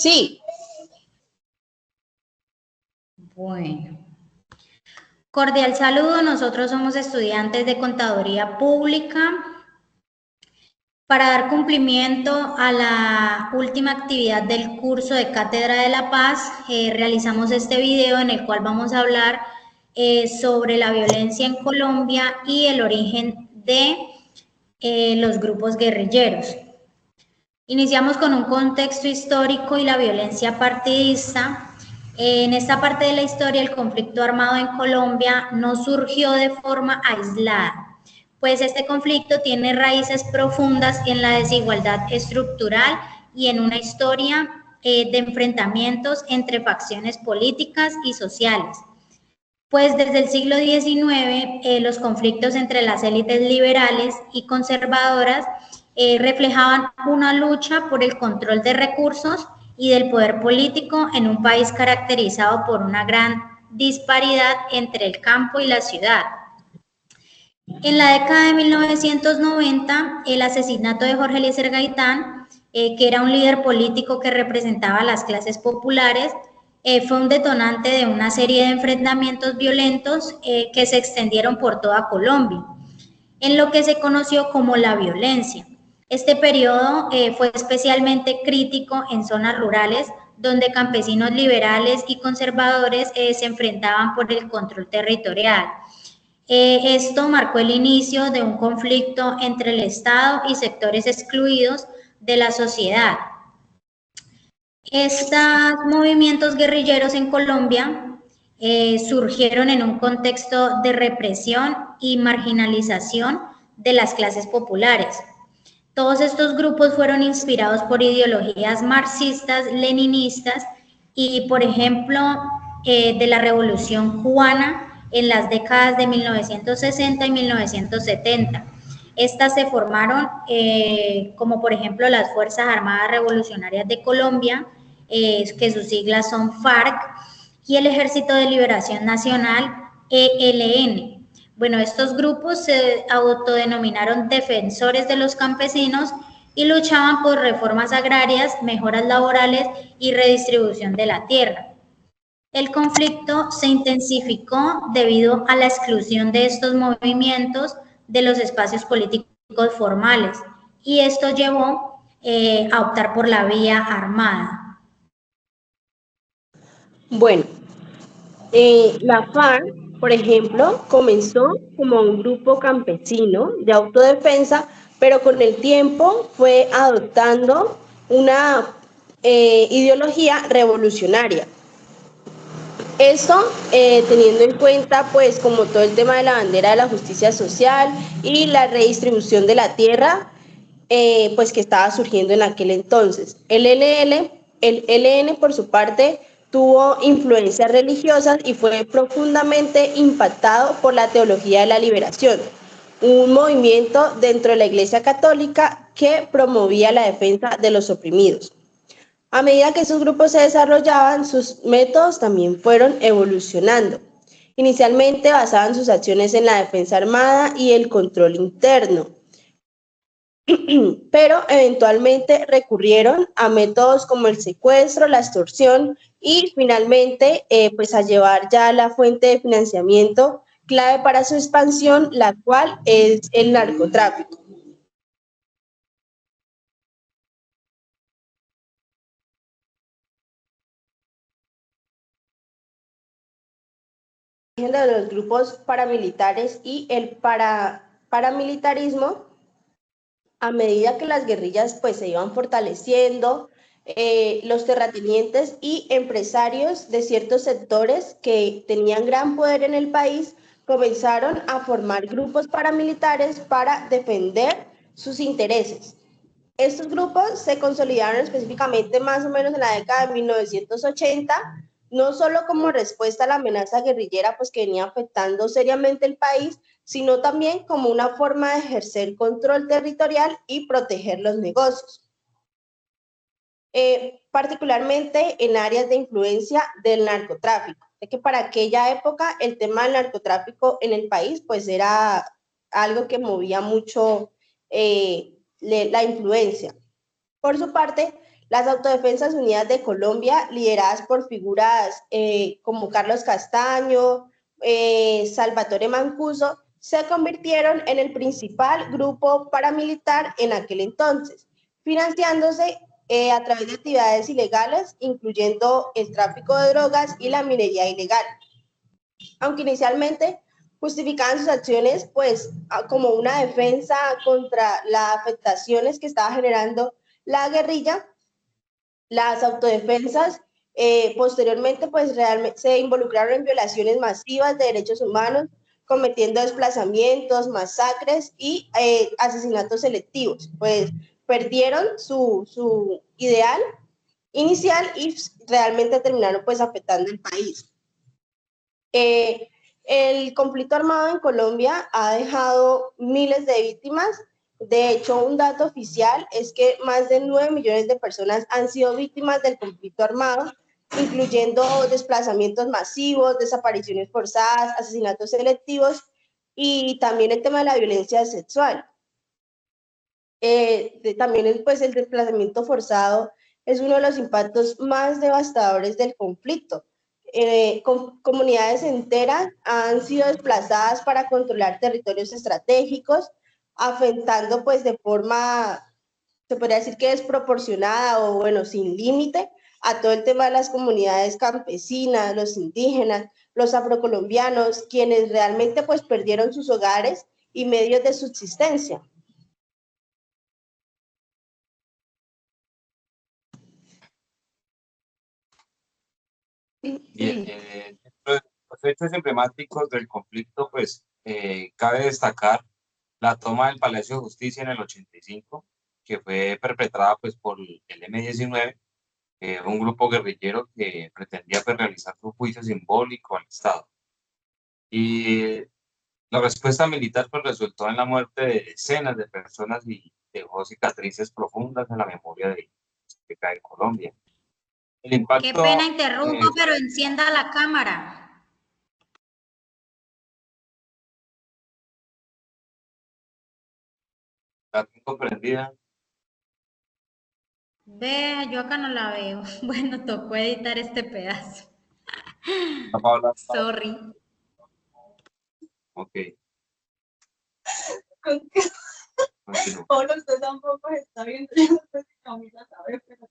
Sí. Bueno. Cordial saludo, nosotros somos estudiantes de Contaduría Pública. Para dar cumplimiento a la última actividad del curso de Cátedra de la Paz, realizamos este video en el cual vamos a hablar sobre la violencia en Colombia y el origen de los grupos guerrilleros. Iniciamos con un contexto histórico y la violencia partidista. En esta parte de la historia, el conflicto armado en Colombia no surgió de forma aislada, pues este conflicto tiene raíces profundas en la desigualdad estructural y en una historia de enfrentamientos entre facciones políticas y sociales. Pues desde el siglo XIX, los conflictos entre las élites liberales y conservadoras reflejaban una lucha por el control de recursos y del poder político en un país caracterizado por una gran disparidad entre el campo y la ciudad. En la década de 1990, el asesinato de Jorge Eliezer Gaitán, que era un líder político que representaba a las clases populares, fue un detonante de una serie de enfrentamientos violentos que se extendieron por toda Colombia, en lo que se conoció como la violencia. Este periodo fue especialmente crítico en zonas rurales, donde campesinos liberales y conservadores se enfrentaban por el control territorial. Esto marcó el inicio de un conflicto entre el Estado y sectores excluidos de la sociedad. Estos movimientos guerrilleros en Colombia surgieron en un contexto de represión y marginalización de las clases populares. Todos estos grupos fueron inspirados por ideologías marxistas, leninistas y, por ejemplo, de la Revolución Cubana en las décadas de 1960 y 1970. Estas se formaron como, por ejemplo, las Fuerzas Armadas Revolucionarias de Colombia, que sus siglas son FARC, y el Ejército de Liberación Nacional, ELN. Bueno, estos grupos se autodenominaron defensores de los campesinos y luchaban por reformas agrarias, mejoras laborales y redistribución de la tierra. El conflicto se intensificó debido a la exclusión de estos movimientos de los espacios políticos formales y esto llevó a optar por la vía armada. Bueno, la FARC, por ejemplo, comenzó como un grupo campesino de autodefensa, pero con el tiempo fue adoptando una ideología revolucionaria. Esto teniendo en cuenta pues como todo el tema de la bandera de la justicia social y la redistribución de la tierra pues que estaba surgiendo en aquel entonces. El ELN por su parte tuvo influencias religiosas y fue profundamente impactado por la teología de la liberación, un movimiento dentro de la Iglesia Católica que promovía la defensa de los oprimidos. A medida que esos grupos se desarrollaban, sus métodos también fueron evolucionando. Inicialmente basaban sus acciones en la defensa armada y el control interno, pero eventualmente recurrieron a métodos como el secuestro, la extorsión y finalmente pues a llevar ya la fuente de financiamiento clave para su expansión, la cual es el narcotráfico. De los grupos paramilitares y el paramilitarismo, a medida que las guerrillas pues se iban fortaleciendo, los terratenientes y empresarios de ciertos sectores que tenían gran poder en el país comenzaron a formar grupos paramilitares para defender sus intereses. Estos grupos se consolidaron específicamente más o menos en la década de 1980, no solo como respuesta a la amenaza guerrillera pues, que venía afectando seriamente el país, sino también como una forma de ejercer control territorial y proteger los negocios. Particularmente en áreas de influencia del narcotráfico, de que para aquella época el tema del narcotráfico en el país pues era algo que movía mucho la influencia. Por su parte, Las Autodefensas Unidas de Colombia, lideradas por figuras como Carlos Castaño, Salvatore Mancuso, se convirtieron en el principal grupo paramilitar en aquel entonces, financiándose a través de actividades ilegales, incluyendo el tráfico de drogas y la minería ilegal. Aunque inicialmente justificaban sus acciones pues como una defensa contra las afectaciones que estaba generando la guerrilla, las autodefensas posteriormente pues realmente se involucraron en violaciones masivas de derechos humanos, cometiendo desplazamientos, masacres y asesinatos selectivos. Pues perdieron su ideal inicial y realmente terminaron pues afectando el país. El conflicto armado en Colombia ha dejado miles de víctimas. De hecho, un dato oficial es que más de 9 millones de personas han sido víctimas del conflicto armado, incluyendo desplazamientos masivos, desapariciones forzadas, asesinatos selectivos y también el tema de la violencia sexual. También pues, el desplazamiento forzado es uno de los impactos más devastadores del conflicto. Comunidades enteras han sido desplazadas para controlar territorios estratégicos, afectando pues de forma, se podría decir que desproporcionada o bueno, sin límite a todo el tema de las comunidades campesinas, los indígenas, los afrocolombianos, quienes realmente pues perdieron sus hogares y medios de subsistencia. Bien, dentro de los hechos emblemáticos del conflicto, pues cabe destacar la toma del Palacio de Justicia en el 85, que fue perpetrada pues por el M-19, un grupo guerrillero que pretendía pues, realizar su juicio simbólico al Estado. Y la respuesta militar pues, resultó en la muerte de decenas de personas y dejó cicatrices profundas en la memoria de Colombia. El impacto, qué pena interrumpo, pero encienda la cámara. La tengo prendida. Ve, yo acá no la veo. Bueno, tocó editar este pedazo. Paola, Sorry. ok. Paula, usted tampoco está viendo. Yo no sé si Camila sabe, pero...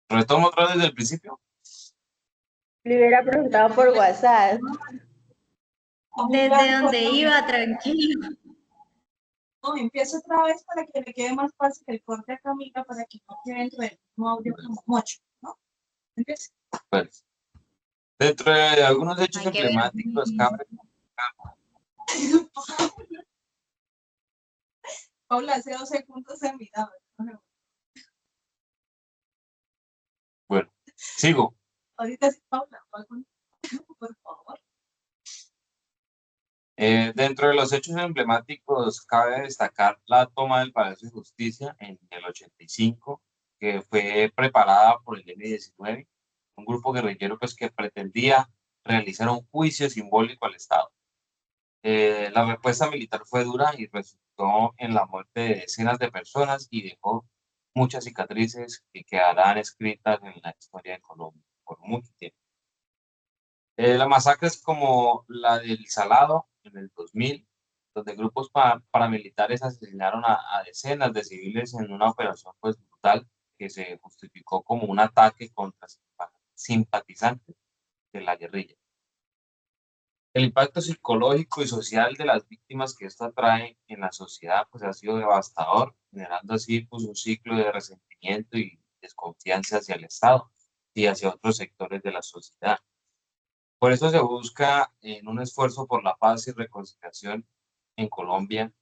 ¿Retomo otra vez desde el principio? Le hubiera preguntado por WhatsApp. Desde donde iba, tranquilo. No, empiezo otra vez para que le quede más fácil el corte a Camila, para que no quede dentro del mismo audio como mucho, ¿no? Empieza. Pues, dentro de algunos hechos Hay que ver. emblemáticos, cabe... Paula, hace 2 segundos se miraba. Bueno, sigo. Ahorita sí, Paula, por favor. Dentro de los hechos emblemáticos, cabe destacar la toma del Palacio de Justicia en el 85, que fue preparada por el M-19, un grupo guerrillero pues, que pretendía realizar un juicio simbólico al Estado. La respuesta militar fue dura y resultó en la muerte de decenas de personas y dejó muchas cicatrices que quedarán escritas en la historia de Colombia por mucho tiempo. La masacre es como la del Salado en el 2000, donde grupos paramilitares asesinaron a decenas de civiles en una operación pues, brutal que se justificó como un ataque contra simpatizantes de la guerrilla. El impacto psicológico y social de las víctimas que esto atrae en la sociedad pues, ha sido devastador, generando así pues, un ciclo de resentimiento y desconfianza hacia el Estado y hacia otros sectores de la sociedad. Por eso se busca en un esfuerzo por la paz y reconciliación en Colombia.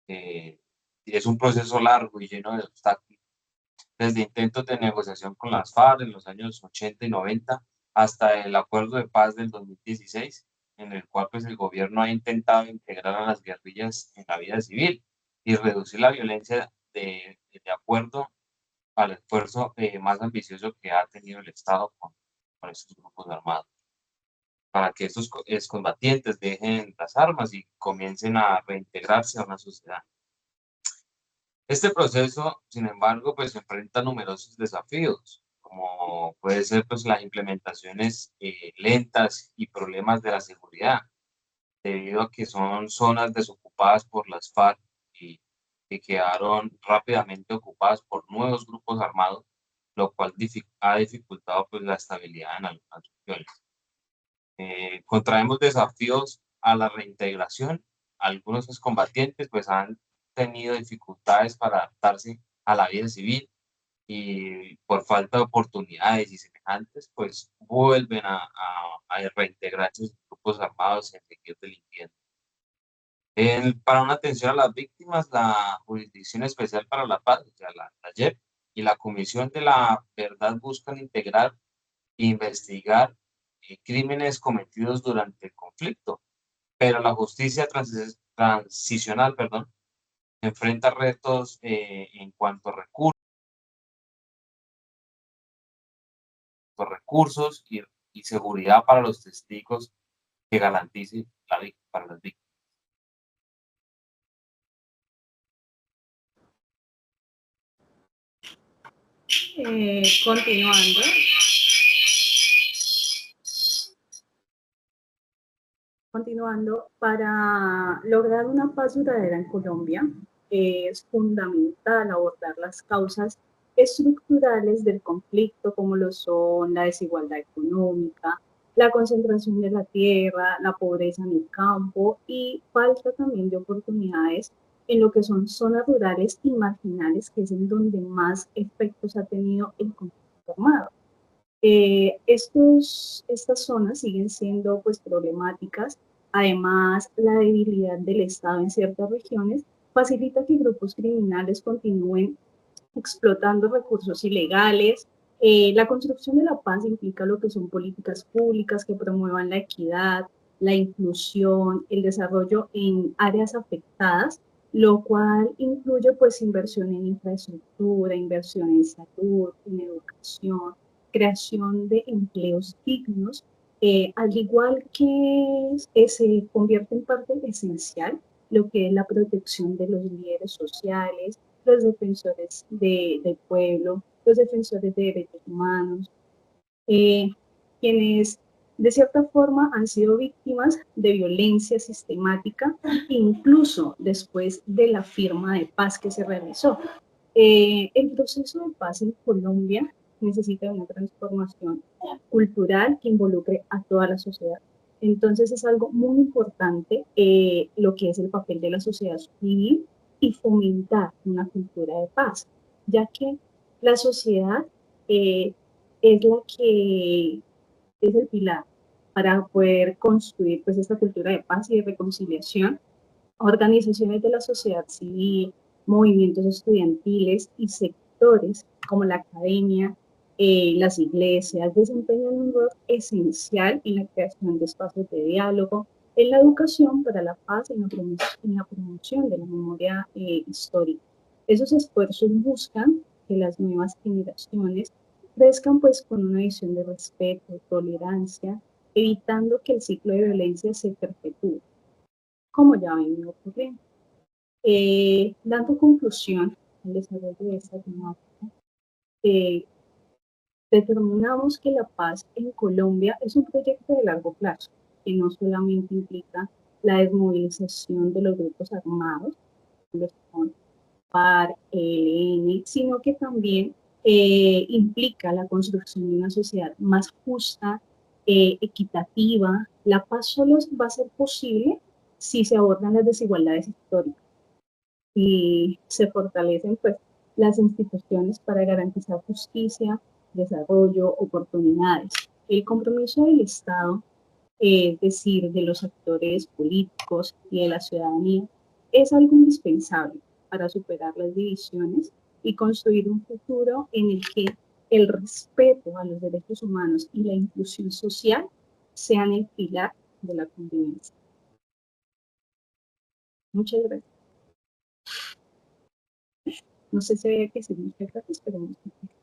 Y es un proceso largo y lleno de obstáculos, desde intentos de negociación con las FARC en los años 80 y 90 hasta el acuerdo de paz del 2016, en el cual pues, el gobierno ha intentado integrar a las guerrillas en la vida civil y reducir la violencia de acuerdo al esfuerzo más ambicioso que ha tenido el Estado con estos grupos armados, para que estos combatientes dejen las armas y comiencen a reintegrarse a una sociedad. Este proceso, sin embargo, pues enfrenta numerosos desafíos, como puede ser pues las implementaciones lentas y problemas de la seguridad, debido a que son zonas desocupadas por las FARC y que quedaron rápidamente ocupadas por nuevos grupos armados, lo cual ha dificultado pues la estabilidad en algunas regiones. Contraemos desafíos a la reintegración. Algunos excombatientes pues han tenido dificultades para adaptarse a la vida civil y por falta de oportunidades y semejantes, pues vuelven a reintegrarse en grupos armados y a seguir delinquiendo. Para una atención a las víctimas, la Jurisdicción Especial para la Paz, o sea, la JEP, y la Comisión de la Verdad buscan integrar e investigar crímenes cometidos durante el conflicto, pero la justicia transicional, perdón, enfrenta retos en cuanto a recursos y seguridad para los testigos que garanticen para las víctimas. Continuando. Continuando, para lograr una paz duradera en Colombia, es fundamental abordar las causas estructurales del conflicto, como lo son la desigualdad económica, la concentración de la tierra, la pobreza en el campo y falta también de oportunidades en lo que son zonas rurales y marginales, que es en donde más efectos ha tenido el conflicto armado. Estas zonas siguen siendo pues problemáticas. Además, la debilidad del Estado en ciertas regiones facilita que grupos criminales continúen explotando recursos ilegales. La construcción de la paz implica lo que son políticas públicas que promuevan la equidad, la inclusión, el desarrollo en áreas afectadas, lo cual incluye pues inversión en infraestructura, inversión en salud, en educación, creación de empleos dignos, al igual que se convierte en parte esencial lo que es la protección de los líderes sociales, los defensores del pueblo, los defensores de derechos humanos, quienes de cierta forma han sido víctimas de violencia sistemática, incluso después de la firma de paz que se realizó. El proceso de paz en Colombia necesita una transformación cultural que involucre a toda la sociedad. Entonces es algo muy importante lo que es el papel de la sociedad civil y fomentar una cultura de paz, ya que la sociedad es la que es el pilar para poder construir pues esta cultura de paz y de reconciliación. Organizaciones de la sociedad civil, movimientos estudiantiles y sectores como la academia, las iglesias, desempeñan un rol esencial en la creación de espacios de diálogo, en la educación para la paz y en la promoción de la memoria histórica. Esos esfuerzos buscan que las nuevas generaciones crezcan pues con una visión de respeto, tolerancia, evitando que el ciclo de violencia se perpetúe, como ya venía ocurriendo. Dando conclusión al desarrollo de esta temática, determinamos que la paz en Colombia es un proyecto de largo plazo, que no solamente implica la desmovilización de los grupos armados, los FARC, ELN, sino que también implica la construcción de una sociedad más justa, equitativa. La paz solo va a ser posible si se abordan las desigualdades históricas y se fortalecen pues las instituciones para garantizar justicia, desarrollo, oportunidades. El compromiso del Estado, es decir, de los actores políticos y de la ciudadanía, es algo indispensable para superar las divisiones y construir un futuro en el que el respeto a los derechos humanos y la inclusión social sean el pilar de la convivencia. Muchas gracias. No sé si había que decir muchas gracias, pero